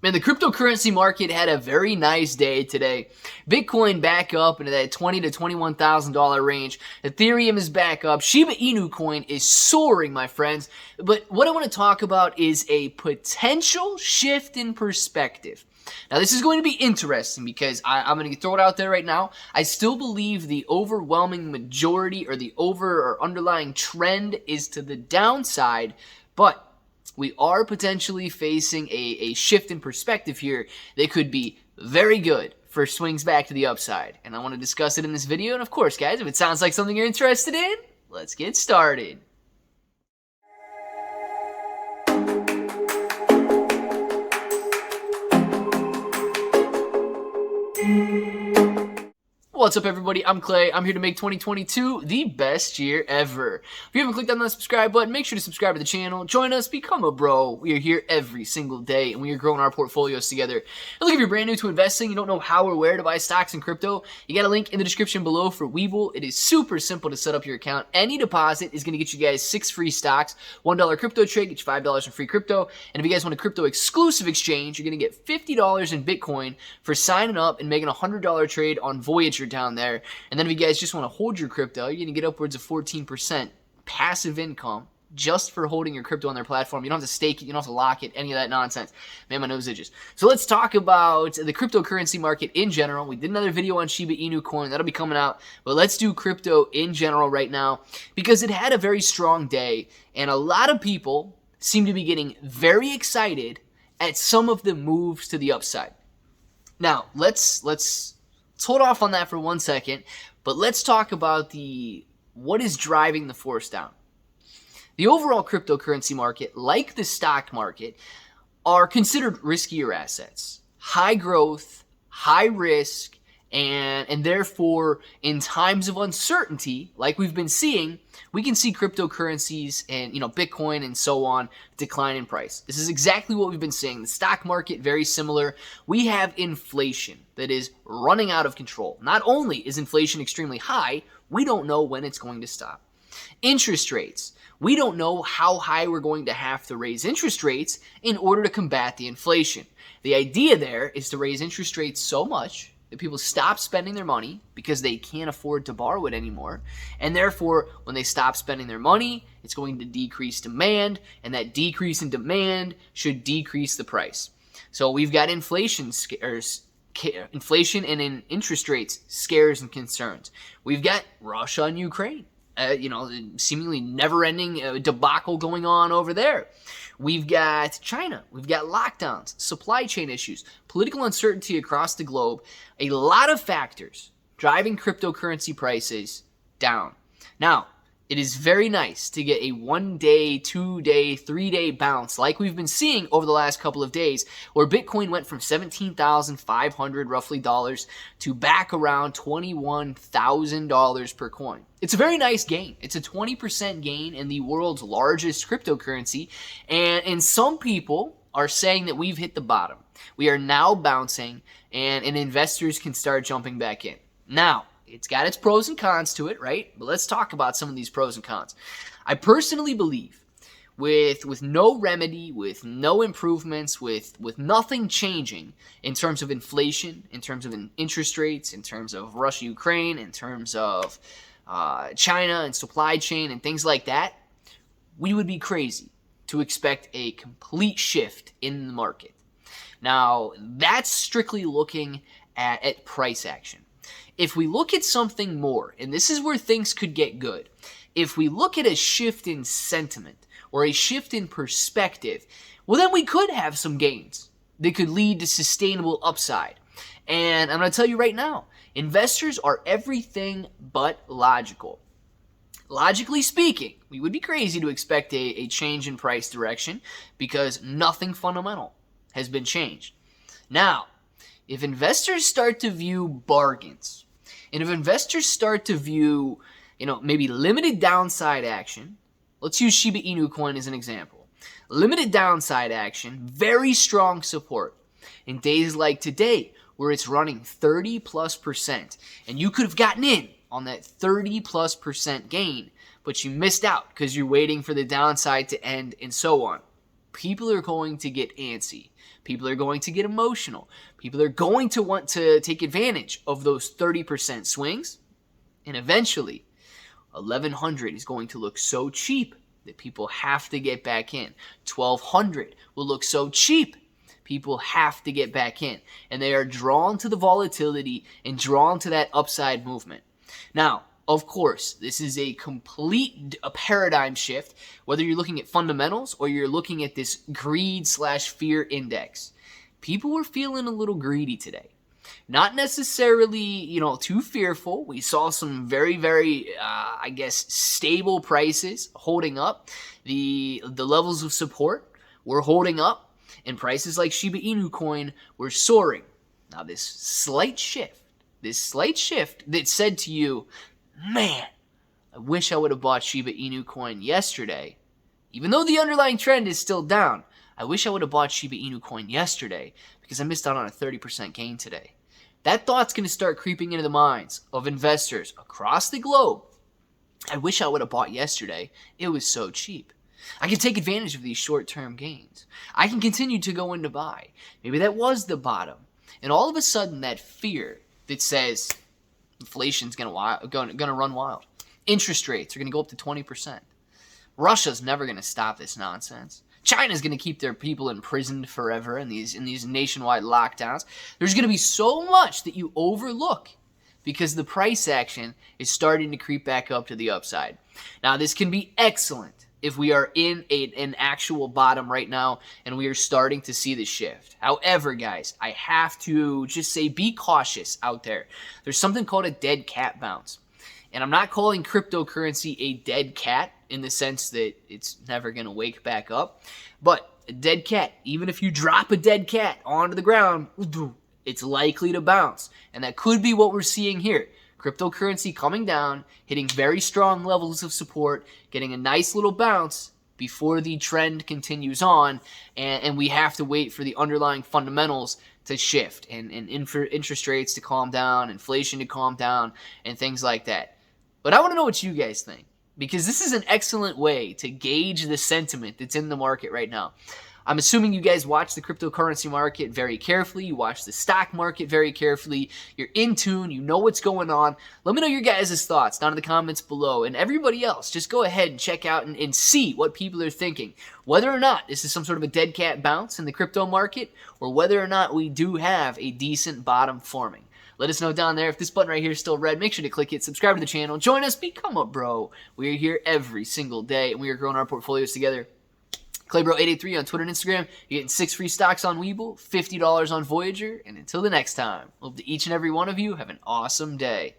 Man, the cryptocurrency market had a very nice day today. Bitcoin back up into that $20,000 to $21,000 range. Ethereum is back up. Shiba Inu coin is soaring, my friends. But what I want to talk about is a potential shift in perspective. Now, this is going to be interesting because I'm going to throw it out there right now. I still believe the overwhelming majority or the underlying trend is to the downside, but we are potentially facing a shift in perspective here that could be very good for swings back to the upside. And I want to discuss it in this video. And of course, guys, if it sounds like something you're interested in, let's get started. What's up, everybody? I'm Clay. I'm here to make 2022 the best year ever. If you haven't clicked on the subscribe button, make sure to subscribe to the channel. Join us. Become a bro. We are here every single day, and we are growing our portfolios together. And look, if you're brand new to investing, you don't know how or where to buy stocks in crypto, you got a link in the description below for Webull. It is super simple to set up your account. Any deposit is going to get you guys 6 free stocks. $1 crypto trade gets you $5 in free crypto. And if you guys want a crypto exclusive exchange, you're going to get $50 in Bitcoin for signing up and making a $100 trade on Voyager down there. And then if you guys just want to hold your crypto, you're going to get upwards of 14% passive income just for holding your crypto on their platform. You don't have to stake it, you don't have to lock it, any of that nonsense. Man, my nose itches. So let's talk about the cryptocurrency market in general. We did another video on Shiba Inu coin. That'll be coming out. But let's do crypto in general right now because it had a very strong day. And a lot of people seem to be getting very excited at some of the moves to the upside. Now, let's hold off on that for 1 second, but let's talk about what is driving the force down. The overall cryptocurrency market, like the stock market, are considered riskier assets. High growth, high risk, and therefore, in times of uncertainty, like we've been seeing, we can see cryptocurrencies and Bitcoin and so on decline in price. This is exactly what we've been seeing. The stock market, very similar. We have inflation that is running out of control. Not only is inflation extremely high, we don't know when it's going to stop. Interest rates. We don't know how high we're going to have to raise interest rates in order to combat the inflation. The idea there is to raise interest rates so much that people stop spending their money because they can't afford to borrow it anymore. And therefore, when they stop spending their money, it's going to decrease demand, and that decrease in demand should decrease the price. So we've got inflation and in interest rates scares and concerns. We've got Russia and Ukraine. Seemingly never-ending debacle going on over there. We've got China. We've got lockdowns, supply chain issues, political uncertainty across the globe. A lot of factors driving cryptocurrency prices down. Now, it is very nice to get a 1 day, 2 day, 3 day bounce like we've been seeing over the last couple of days, where Bitcoin went from $17,500 roughly dollars to back around $21,000 per coin. It's a very nice gain. It's a 20% gain in the world's largest cryptocurrency, and some people are saying that we've hit the bottom. We are now bouncing, and investors can start jumping back in. Now, it's got its pros and cons to it, right? But let's talk about some of these pros and cons. I personally believe with no remedy, with no improvements, with nothing changing in terms of inflation, in terms of interest rates, in terms of Russia, Ukraine, in terms of China and supply chain and things like that, we would be crazy to expect a complete shift in the market. Now, that's strictly looking at price action. If we look at something more, and this is where things could get good, if we look at a shift in sentiment or a shift in perspective, well, then we could have some gains that could lead to sustainable upside. And I'm going to tell you right now, investors are everything but logical. Logically speaking, we would be crazy to expect a change in price direction because nothing fundamental has been changed. Now, if investors start to view bargains, and if investors start to view, maybe limited downside action, let's use Shiba Inu coin as an example. Limited downside action, very strong support. In days like today, where it's running 30+%, and you could have gotten in on that 30+% gain, but you missed out because you're waiting for the downside to end and so on. People are going to get antsy. People are going to get emotional. People are going to want to take advantage of those 30% swings. And eventually, 1100 is going to look so cheap that people have to get back in. 1200 will look so cheap, people have to get back in. And they are drawn to the volatility and drawn to that upside movement. Now, of course, this is a complete paradigm shift, whether you're looking at fundamentals or you're looking at this greed/fear index. People were feeling a little greedy today. Not necessarily, too fearful. We saw some very, very, stable prices holding up. The levels of support were holding up, and prices like Shiba Inu coin were soaring. Now, this slight shift that said to you, man, I wish I would have bought Shiba Inu coin yesterday. Even though the underlying trend is still down, I wish I would have bought Shiba Inu coin yesterday because I missed out on a 30% gain today. That thought's going to start creeping into the minds of investors across the globe. I wish I would have bought yesterday. It was so cheap. I can take advantage of these short-term gains. I can continue to go in to buy. Maybe that was the bottom. And all of a sudden, that fear that says inflation's going to run wild. Interest rates are going to go up to 20%. Russia's never going to stop this nonsense. China's going to keep their people imprisoned forever in these nationwide lockdowns. There's going to be so much that you overlook because the price action is starting to creep back up to the upside. Now, this can be excellent if we are in an actual bottom right now and we are starting to see the shift. However, guys, I have to just say be cautious out there. There's something called a dead cat bounce. And I'm not calling cryptocurrency a dead cat in the sense that it's never going to wake back up. But a dead cat, even if you drop a dead cat onto the ground, it's likely to bounce. And that could be what we're seeing here. Cryptocurrency coming down, hitting very strong levels of support, getting a nice little bounce before the trend continues on. And we have to wait for the underlying fundamentals to shift and interest rates to calm down, inflation to calm down, and things like that. But I want to know what you guys think, because this is an excellent way to gauge the sentiment that's in the market right now. I'm assuming you guys watch the cryptocurrency market very carefully. You watch the stock market very carefully. You're in tune. You know what's going on. Let me know your guys' thoughts down in the comments below. And everybody else, just go ahead and check out and see what people are thinking. Whether or not this is some sort of a dead cat bounce in the crypto market, or whether or not we do have a decent bottom forming. Let us know down there. If this button right here is still red, make sure to click it, subscribe to the channel, join us, become a bro. We are here every single day, and we are growing our portfolios together. Claybro883 on Twitter and Instagram. You're getting 6 free stocks on Webull, $50 on Voyager, and until the next time, hope that each and every one of you have an awesome day.